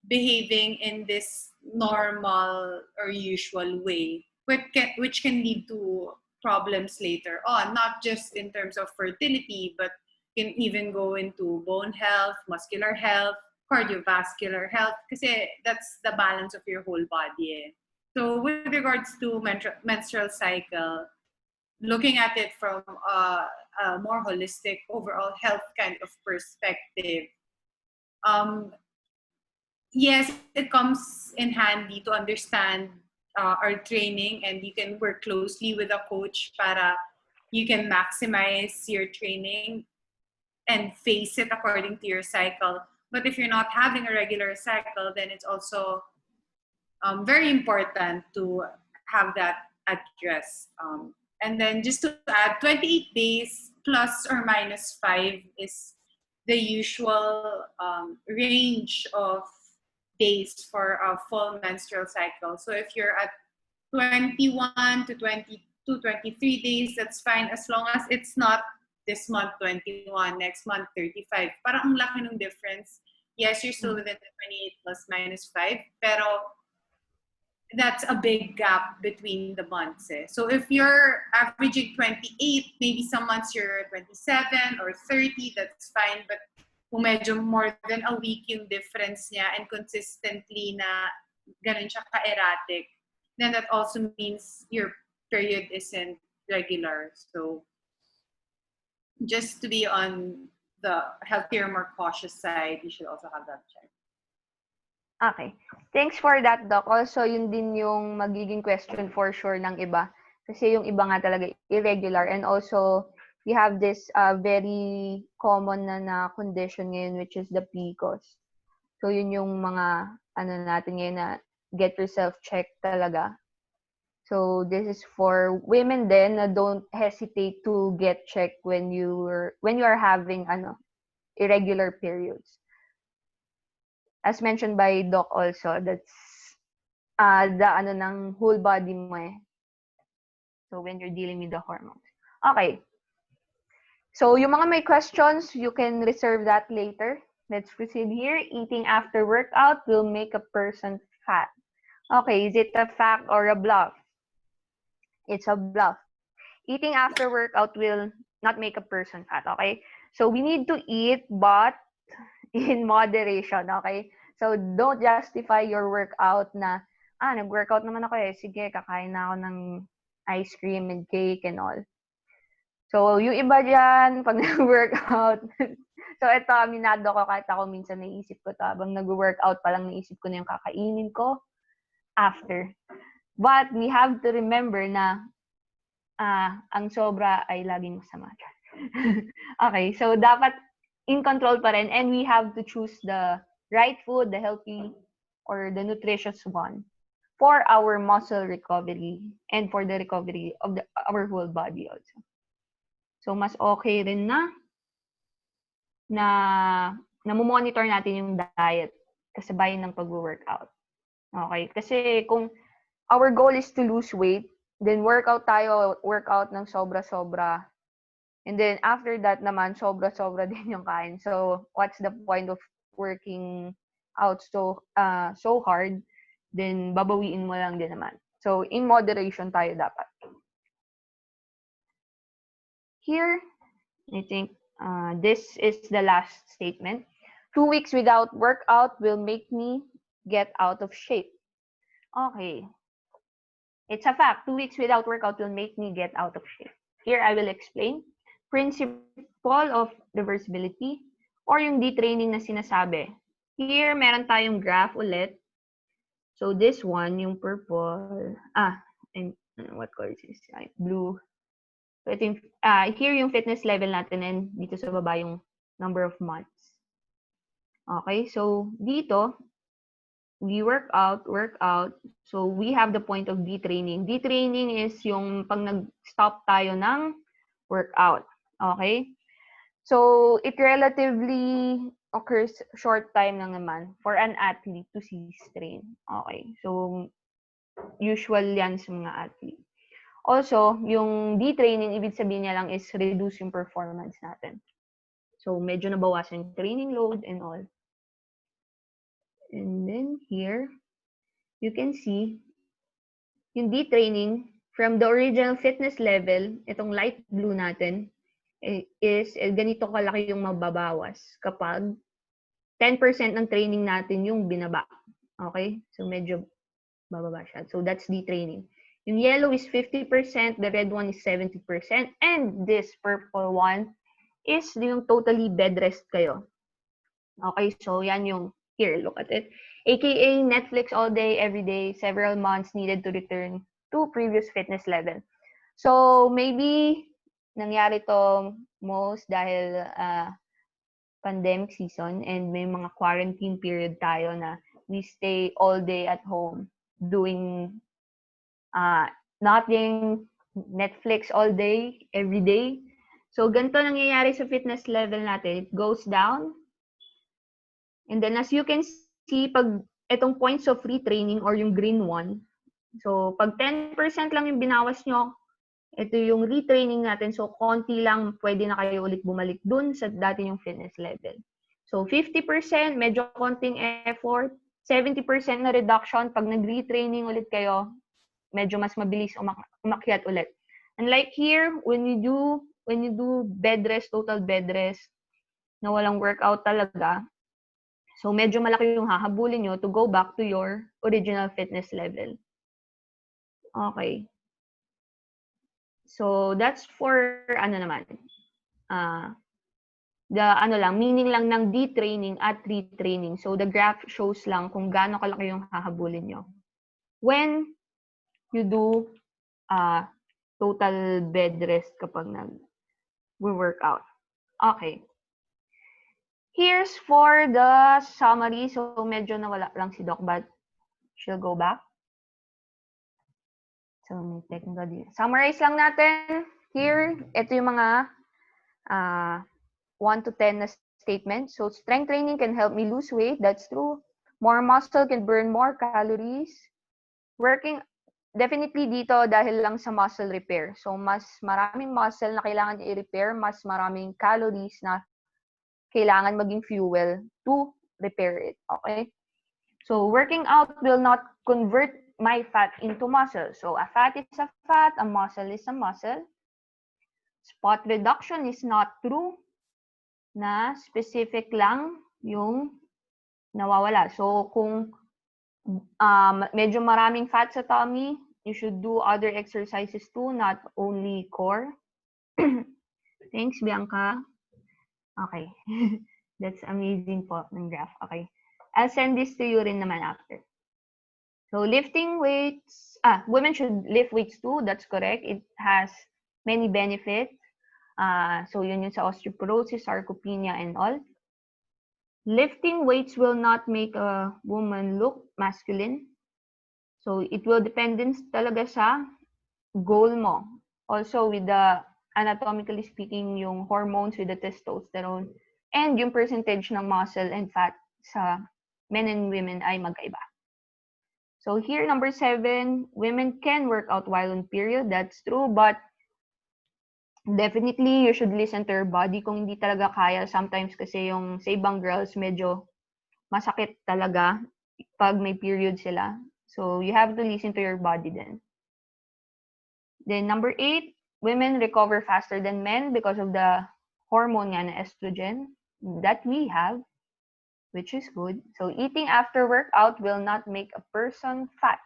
behaving in this normal or usual way, which can lead to problems later on, not just in terms of fertility, but can even go into bone health, muscular health, cardiovascular health, kasi that's the balance of your whole body. Eh. So with regards to menstrual cycle, looking at it from a more holistic overall health kind of perspective, yes, it comes in handy to understand our training, and you can work closely with a coach para you can maximize your training and face it according to your cycle. But if you're not having a regular cycle, then it's also very important to have that addressed. And then just to add, 28 days plus or minus 5 is the usual range of days for a full menstrual cycle. So if you're at 21 to 22, 23 days, that's fine as long as it's not this month 21, next month 35. Parang ang laki ng difference. Yes, you're still within the 28 plus minus 5, pero that's a big gap between the months. Eh. So if you're averaging 28, maybe some months you're 27 or 30, that's fine. But kung medyo more than a week yung difference niya and consistently na ganun siya ka-erratic, then that also means your period isn't regular. So just to be on the healthier, more cautious side, you should also have that check. Okay. Thanks for that, Doc. Also, yun din yung magiging question for sure ng iba. Kasi yung iba nga talaga irregular. And also, we have this very common na condition ngayon, which is the PCOS. So, yun yung mga ano natin ngayon na get yourself checked talaga. So, this is for women then na don't hesitate to get checked when you are having irregular periods. As mentioned by Doc also, that's the ng whole body mo eh. So, when you're dealing with the hormones. Okay. So, yung mga may questions, you can reserve that later. Let's proceed here. Eating after workout will make a person fat. Okay, is it a fact or a bluff? It's a bluff. Eating after workout will not make a person fat, okay? So, we need to eat, but in moderation, okay? So, don't justify your workout na, nag-workout naman ako eh. Sige, kakain na ako ng ice cream and cake and all. So, yung iba dyan, pag nag-workout, so ito, aminado ko kahit ako minsan naisip ko ito, habang nag-workout pa lang naisip ko na yung kakainin ko after. But, we have to remember na ang sobra ay laging masama. Okay, so dapat in control pa rin, and we have to choose the right food, the healthy or the nutritious one for our muscle recovery and for the recovery of our whole body also. So mas okay rin na monitor natin yung diet kasabay ng pag-workout. Okay? Kasi kung our goal is to lose weight, then workout ng sobra-sobra. And then, after that naman, sobra-sobra din yung kain. So, what's the point of working out so hard? Then, babawiin mo lang din naman. So, in moderation tayo dapat. Here, I think this is the last statement. 2 weeks without workout will make me get out of shape. Okay. It's a fact. 2 weeks without workout will make me get out of shape. Here, I will explain. Principle of reversibility or yung detraining na sinasabi. Here, meron tayong graph ulit. So, this one, yung purple. And what color is this? Blue. So, ito yung, here yung fitness level natin and dito sa baba yung number of months. Okay, so dito, we work out. So, we have the point of detraining. Detraining is yung pag nag-stop tayo ng workout. Okay? So, it relatively occurs short time lang naman for an athlete to cease train. Okay. So, usual yan sa mga athlete. Also, yung detraining, ibig sabihin niya lang is reduce yung performance natin. So, medyo nabawasan yung training load and all. And then here, you can see yung detraining from the original fitness level, itong light blue natin, is ganito kalaki yung mababawas kapag 10% ng training natin yung binaba. Okay? So, medyo bababa siya. So, that's detraining. Yung yellow is 50%, the red one is 70%, and this purple one is yung totally bed rest kayo. Okay? So, yan yung, here, look at it. aka Netflix all day, every day, several months needed to return to previous fitness level. So maybe nangyari to most dahil pandemic season and may mga quarantine period tayo na we stay all day at home doing nothing, Netflix all day, every day. So ganito nangyayari sa fitness level natin. It goes down. And then as you can see, pag itong points of retraining or yung green one, so pag 10% lang yung binawas nyo, ito yung retraining natin. So konti lang, pwede na kayo ulit bumalik dun sa dati yung fitness level. So 50%, medyo konting effort. 70% na reduction pag nag-retraining ulit kayo, medyo mas mabilis umakyat ulit. And like here, when you do bed rest, total bed rest, na walang workout talaga, so medyo malaki yung hahabulin nyo to go back to your original fitness level. Okay. So that's for ano naman, meaning lang ng detraining at retraining. So the graph shows lang kung gaano kalaki yung hahabulin nyo when you do total bed rest kapag nag-workout. Okay. Here's for the summary. So medyo nawala lang si Doc, but she'll go back. So may technical dito. Summarize lang natin. Here, ito yung mga 1 to 10 na statement. So strength training can help me lose weight. That's true. More muscle can burn more calories. Working, definitely dito dahil lang sa muscle repair. So mas maraming muscle na kailangan i-repair, mas maraming calories na kailangan maging fuel to repair it. Okay? So working out will not convert my fat into muscle. So a fat is a fat, a muscle is a muscle. Spot reduction is not true na specific lang yung nawawala. So kung medyo maraming fat sa tummy, you should do other exercises too, not only core. Thanks, Bianca. Okay. That's amazing po ng graph. Okay. I'll send this to you rin naman after. So lifting weights, women should lift weights too. That's correct. It has many benefits. So yun yung sa osteoporosis, sarcopenia, and all. Lifting weights will not make a woman look masculine. So it will depend din talaga sa goal mo. Also with the, anatomically speaking, yung hormones with the testosterone and yung percentage ng muscle and fat sa men and women ay magkaiba. So here, number 7, women can work out while on period. That's true, but definitely you should listen to your body kung hindi talaga kaya. Sometimes kasi yung sa ibang girls, medyo masakit talaga pag may period sila. So you have to listen to your body then. Then number 8, women recover faster than men because of the hormone nga na estrogen that we have, which is good. So eating after workout will not make a person fat.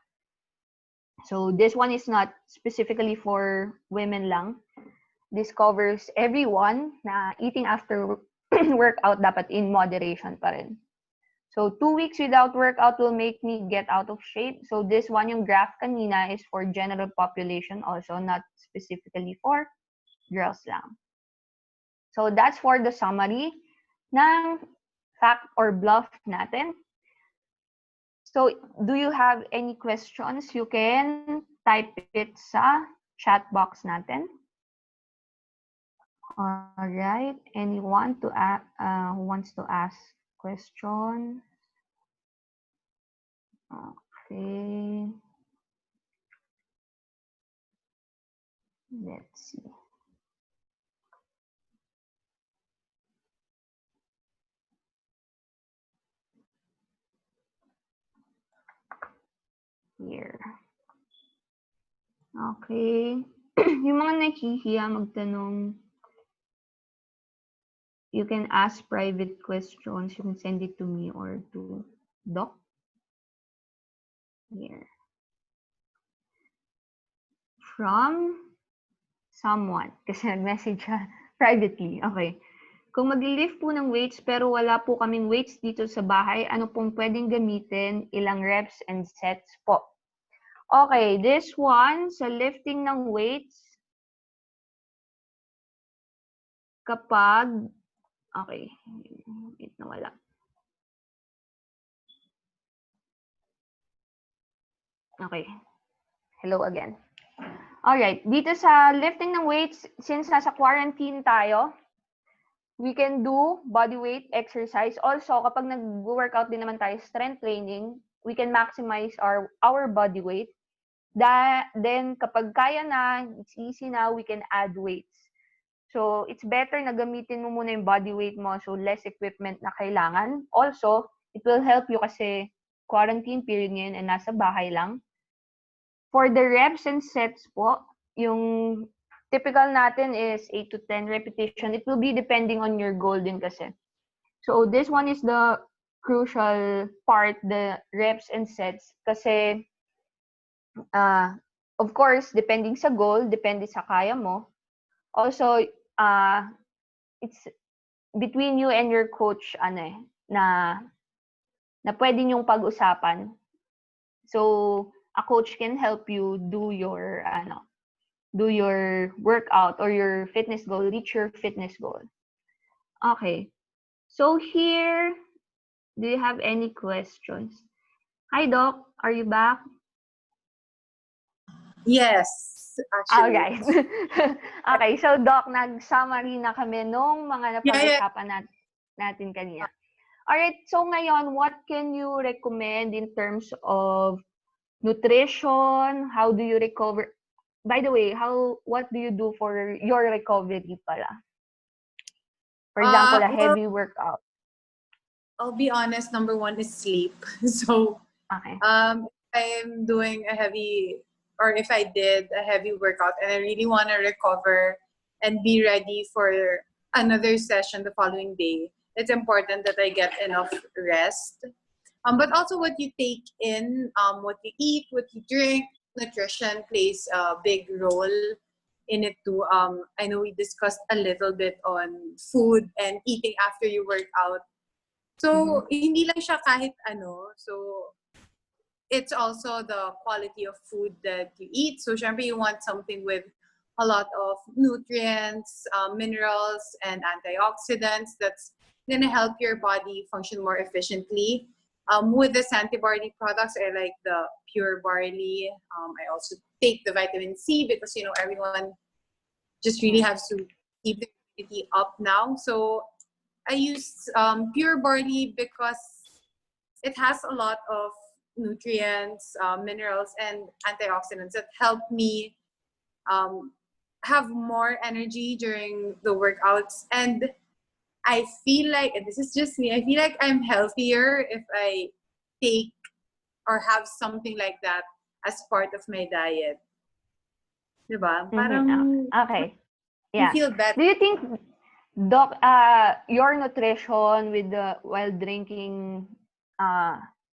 So this one is not specifically for women lang. This covers everyone na eating after workout dapat in moderation pa rin. So 2 weeks without workout will make me get out of shape. So this one, yung graph kanina, is for general population also, not specifically for girls lang. So that's for the summary ng fact or bluff natin. So do you have any questions? You can type it sa chat box natin. All right. Anyone who wants to ask question? Okay. Let's see. Here. Okay. Yung mga nahihiya magtanong, you can ask private questions. You can send it to me or to Doc. Here. From someone. Kasi nag-message siya privately. Okay. Kung magli-lift po ng weights pero wala po kaming weights dito sa bahay, ano pong pwedeng gamitin? Ilang reps and sets po? Okay, this one, sa lifting ng weights, kapag, okay, wait, nawala. Okay, hello again. Alright, dito sa lifting ng weights, since nasa quarantine tayo, we can do body weight exercise. Also, kapag nag-workout din naman tayo, strength training, we can maximize our body weight. Then, kapag kaya na, it's easy na, we can add weights. So, it's better na gamitin mo muna yung body weight mo, so less equipment na kailangan. Also, it will help you kasi quarantine period ngayon and nasa bahay lang. For the reps and sets po, yung typical natin is 8 to 10 repetition. It will be depending on your goal din kasi. So, this one is the crucial part, the reps and sets. Kasi, of course, depending sa goal, depende sa kaya mo. Also, it's between you and your coach, na pwede niyong pag-usapan. So, a coach can help you do your workout or your fitness goal, reach your fitness goal. Okay. So here, do you have any questions? Hi, Doc. Are you back? Yes, actually. Alright. Okay. So, Doc, nag-summary na kami nung mga napag-usapan natin kanina. Alright. So, ngayon, what can you recommend in terms of nutrition? How do you recover? By the way, what do you do for your recovery pala? For example, a heavy workout. I'll be honest, number one is sleep. So, Okay. if I'm doing a heavy, or if I did a heavy workout and I really want to recover and be ready for another session the following day, it's important that I get enough rest. But also what you take in, what you eat, what you drink, nutrition plays a big role in it too. I know we discussed a little bit on food and eating after you work out. So, hindi lang siya kahit ano. So, it's also the quality of food that you eat. So, syempre, you want something with a lot of nutrients, minerals, and antioxidants that's going to help your body function more efficiently. With the Sante barley products, I like the pure barley. I also take the vitamin C because, everyone just really has to keep the immunity up now. So I use pure barley because it has a lot of nutrients, minerals, and antioxidants that help me have more energy during the workouts. And I feel like, and this is just me, I feel like I'm healthier if I take or have something like that as part of my diet. Diba? Parang okay. Yeah. you feel better. Do you think, Doc, your nutrition while drinking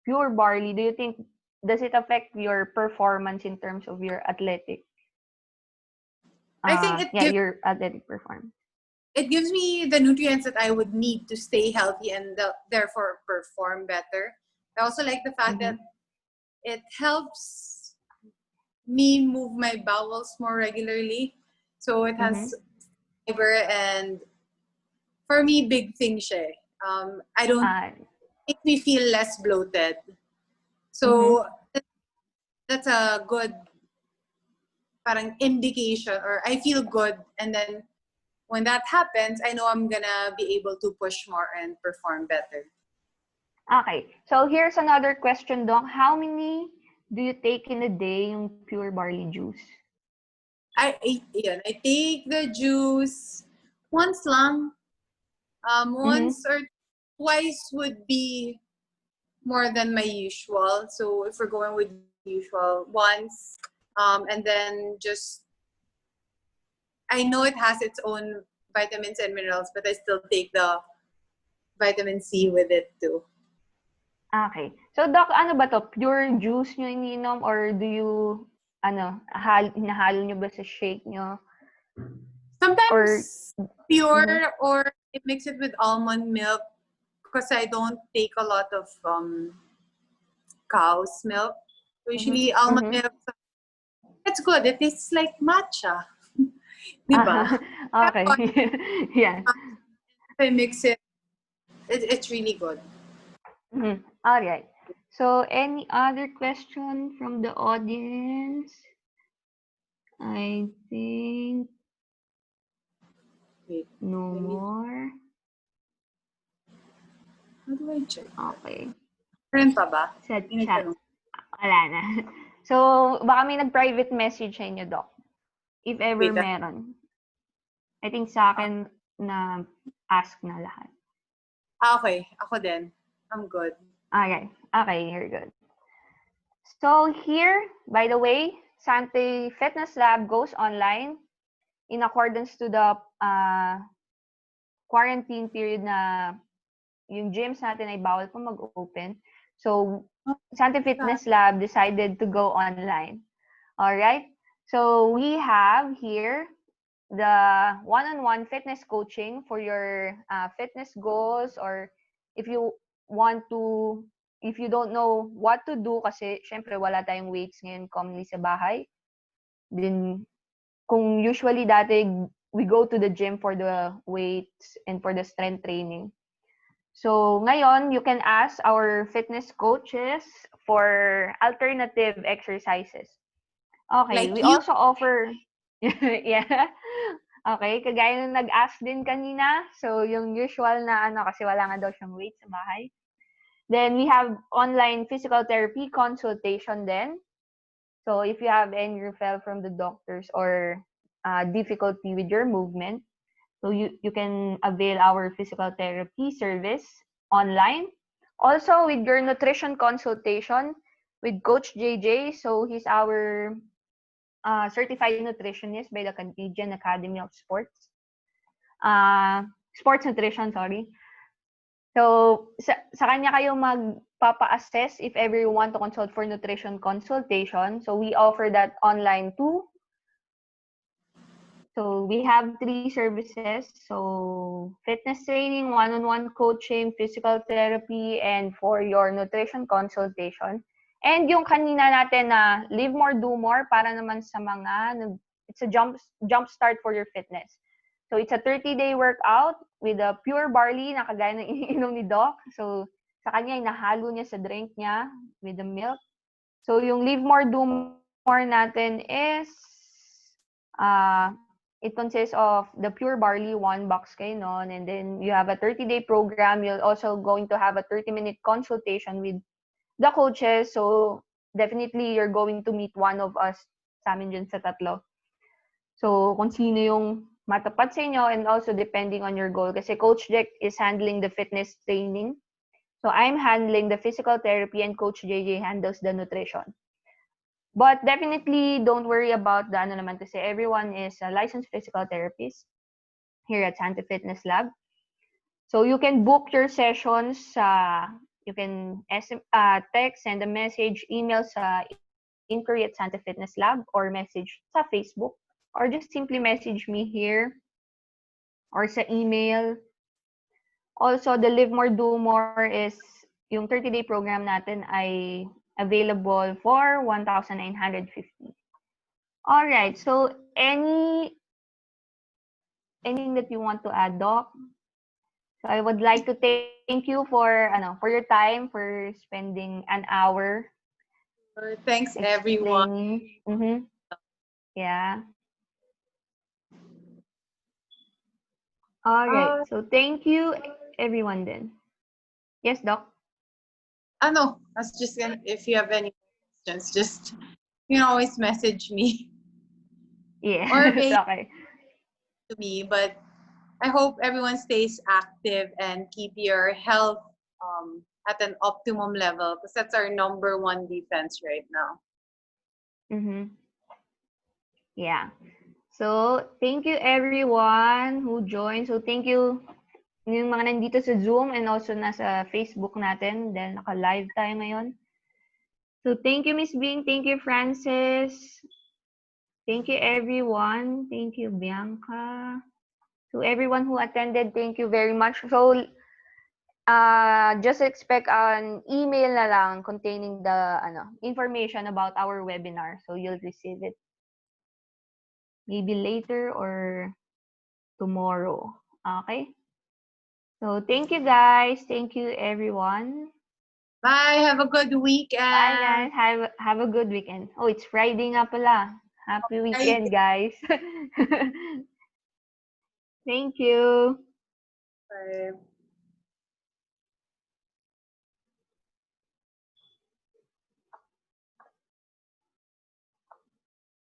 pure barley, do you think, does it affect your performance in terms of your athletic? I think your athletic performance. It gives me the nutrients that I would need to stay healthy and therefore perform better. I also like the fact that it helps me move my bowels more regularly. So it has fiber, and for me, big thing siya. Make me feel less bloated. So that's a good parang indication, or I feel good, and then when that happens, I know I'm gonna be able to push more and perform better. Okay. So here's another question, Doc. How many do you take in a day yung pure barley juice? I take the juice once lang. Once or twice would be more than my usual. So if we're going with usual, once, and then just, I know it has its own vitamins and minerals, but I still take the vitamin C with it too. Okay. So, Doc, ano ba to? Pure juice nyo ininom, or do you, hinahalo nyo ba sa shake nyo? Sometimes pure or I mix it with almond milk because I don't take a lot of cow's milk. So usually almond Mm-hmm. milk, it's good. It tastes like matcha. Diba? Ah, okay. Yeah. If I mix it, it's really good. Mhm. All right. So, any other question from the audience? I think Wait, no let me, more. how do I check that? Okay. Meron pa ba? Sa May chat. nagtanong. Wala na. So, baka may nag-private message sa inyo, Doc. If ever Wait, meron. I think sa ah, akin na ask na lahat. okay. Ako din. I'm good. Okay. Okay, you're good. So, here, by the way, Sante Fitness Lab goes online in accordance to the quarantine period na yung gyms natin ay bawal pa mag-open. So, Oh, Sante sad. Fitness Lab decided to go online. All right? So, we have here the one-on-one fitness coaching for your fitness goals, or if you want to, if you don't know what to do kasi syempre wala tayong weights ngayon commonly sa bahay. Then, kung usually dati we go to the gym for the weights and for the strength training. So, ngayon, you can ask our fitness coaches for alternative exercises. Okay, Like we you. also offer, yeah. Okay, kagaya nung nag-ask din kanina. So, yung usual na ano, kasi wala nga daw siyang weight sa bahay. Then, we have online physical therapy consultation then. So, if you have any referral from the doctors or difficulty with your movement, so you can avail our physical therapy service online. Also, with your nutrition consultation with Coach JJ. So, he's our certified nutritionist by the Canadian Academy of Sports Nutrition, sorry. So, sa kanya kayo magpapa-assess if ever you want to consult for nutrition consultation. So, we offer that online too. So, we have 3 services. So, fitness training, one-on-one coaching, physical therapy, and for your nutrition consultation. And yung kanina natin na live more, do more para naman sa mga, it's a jump start for your fitness. So, it's a 30-day workout with a pure barley na kagaya ng iniinom ni Doc. So, sa kanya, inahalo niya sa drink niya with the milk. So, yung live more, do more natin is, it consists of the pure barley, 1 box kayo nun, and then you have a 30-day program. You're also going to have a 30-minute consultation with the coaches. So, definitely, you're going to meet one of us sa amin dyan sa tatlo. So, kung sino yung matapat sa inyo, and also depending on your goal. Kasi Coach Jack is handling the fitness training. So, I'm handling the physical therapy, and Coach JJ handles the nutrition. But definitely, don't worry about the ano naman kasi everyone is a licensed physical therapist here at Sante Fitness Lab. So, you can book your sessions you can text, send a message, email sa inquiry at Sante Fitness Lab, or message sa Facebook, or just simply message me here or sa email. Also, the Live More, Do More is yung 30-day program natin ay available for 1,950. All right. So, anything that you want to add, Doc? So, I would like to thank you for your time, for spending an hour Thanks, everyone. explaining. Mm-hmm. Yeah. All right. Uh, So, thank you, everyone. Then, yes, Doc. no, I was just gonna, if you have any questions, just, you can always message me Yeah. or mail Okay. to me. But I hope everyone stays active and keep your health at an optimum level because that's our number one defense right now. Mm-hmm. Yeah. So, thank you everyone who joined. So, thank you yung mga nandito sa Zoom and also nasa Facebook natin dahil naka-live tayo ngayon. So, thank you, Miss Bing. Thank you, Francis. Thank you, everyone. Thank you, Bianca. To everyone who attended, thank you very much. So, just expect an email na lang containing the information about our webinar. So, you'll receive it maybe later or tomorrow. Okay? So, thank you guys. Thank you everyone. Bye. Have a good Bye weekend. guys. Have a good weekend. Oh, it's Friday nga pala. Happy Bye. weekend, guys. Thank you. Bye.